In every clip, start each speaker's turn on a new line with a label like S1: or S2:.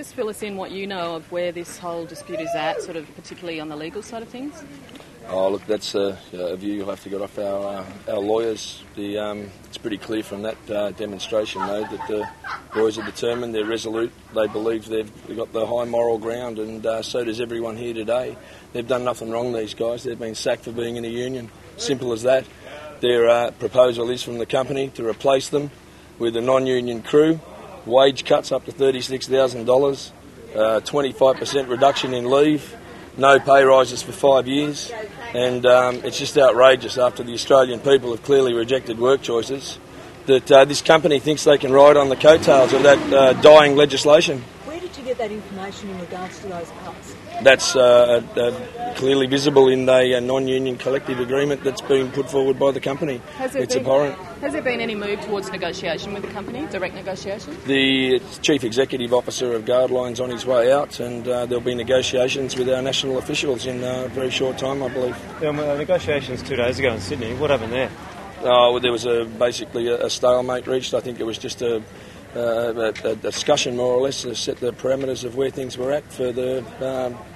S1: just fill us in what you know of where this whole dispute is at, sort of particularly on the legal side of things?
S2: Oh, look, that's a view you'll have to get off our lawyers. It's pretty clear from that demonstration, though, that the boys are determined, they're resolute, they believe they've got the high moral ground, and so does everyone here today. They've done nothing wrong, these guys. They've been sacked for being in a union. Simple as that. Their proposal is from the company to replace them with a non-union crew, wage cuts up to $36,000, 25% reduction in leave, no pay rises for 5 years, and it's just outrageous after the Australian people have clearly rejected work choices that this company thinks they can ride on the coattails of that dying legislation.
S3: Where did you get that information in regards to those cuts?
S2: That's clearly visible in the non-union collective agreement that's been put forward by the company. It's abhorrent.
S1: Has there been any move towards negotiation with the company, direct negotiation?
S2: The Chief Executive Officer of Guardline's on his way out, and there'll be negotiations with our national officials in a very short time, I believe.
S4: There were negotiations 2 days ago in Sydney. What happened there?
S2: Well, there was basically a stalemate reached. I think it was just a discussion, more or less, to set the parameters of where things were at for the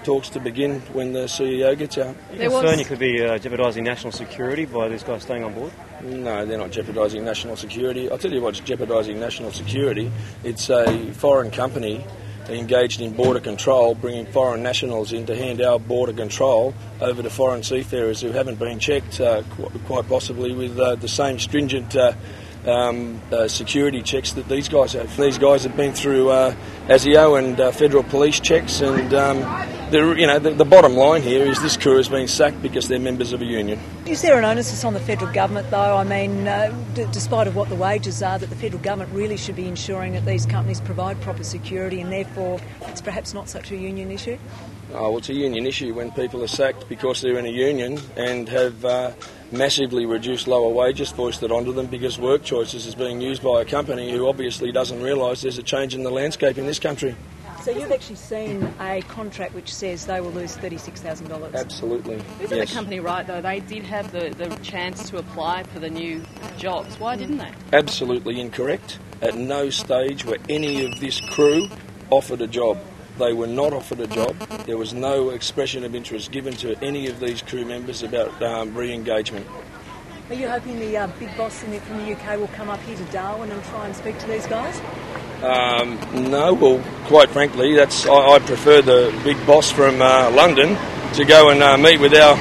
S2: talks to begin when the CEO gets out.
S4: Are you concerned you could be jeopardising national security by these guys staying on board?
S2: No, they're not jeopardising national security. I'll tell you what's jeopardising national security. It's a foreign company engaged in border control, bringing foreign nationals in to hand our border control over to foreign seafarers who haven't been checked, quite possibly with the same stringent security checks that these guys have. These guys have been through ASIO and federal police checks, and the bottom line here is this crew has been sacked because they're members of a union.
S3: Is there an onus on the federal government, though? I mean, despite of what the wages are, that the federal government really should be ensuring that these companies provide proper security, and therefore it's perhaps not such a union issue?
S2: Oh, well, it's a union issue when people are sacked because they're in a union and have massively reduced lower wages foisted onto them because work choices is being used by a company who obviously doesn't realise there's a change in the landscape in this country.
S3: So you've actually seen a contract which says they will lose $36,000?
S2: Absolutely.
S1: Isn't the company right, though? They did have the chance to apply for the new jobs. Why didn't they?
S2: Absolutely incorrect. At no stage were any of this crew offered a job. They were not offered a job. There was no expression of interest given to any of these crew members about re-engagement.
S3: Are you hoping the big boss from the UK will come up here to Darwin and try and speak to these guys?
S2: No, well, quite frankly, I prefer the big boss from London to go and meet with our...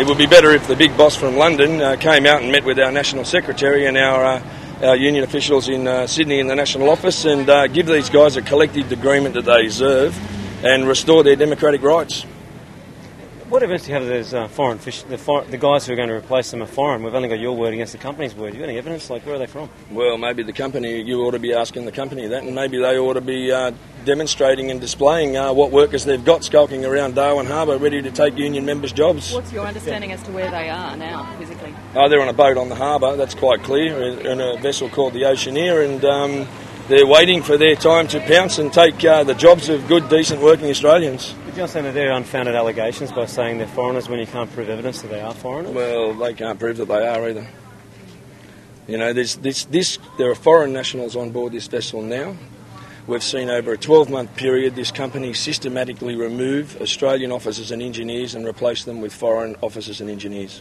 S2: It would be better if the big boss from London came out and met with our National Secretary and our union officials in Sydney in the National Office and give these guys a collective agreement that they deserve and restore their democratic rights.
S4: What evidence do you have of those foreign fish? The guys who are going to replace them are foreign. We've only got your word against the company's word. You got any evidence? Like, where are they from?
S2: Well, maybe the company, you ought to be asking the company that, and maybe they ought to be demonstrating and displaying what workers they've got skulking around Darwin Harbour ready to take union members' jobs.
S1: What's your understanding as to where they are now, physically?
S2: They're on a boat on the harbour, that's quite clear, in a vessel called the Oceaneer, and they're waiting for their time to pounce and take the jobs of good, decent, working Australians.
S4: Do you understand that they're unfounded allegations by saying they're foreigners when you can't prove evidence that they are foreigners?
S2: Well, they can't prove that they are either. You know, there are foreign nationals on board this vessel now. We've seen over a 12-month period this company systematically remove Australian officers and engineers and replace them with foreign officers and engineers.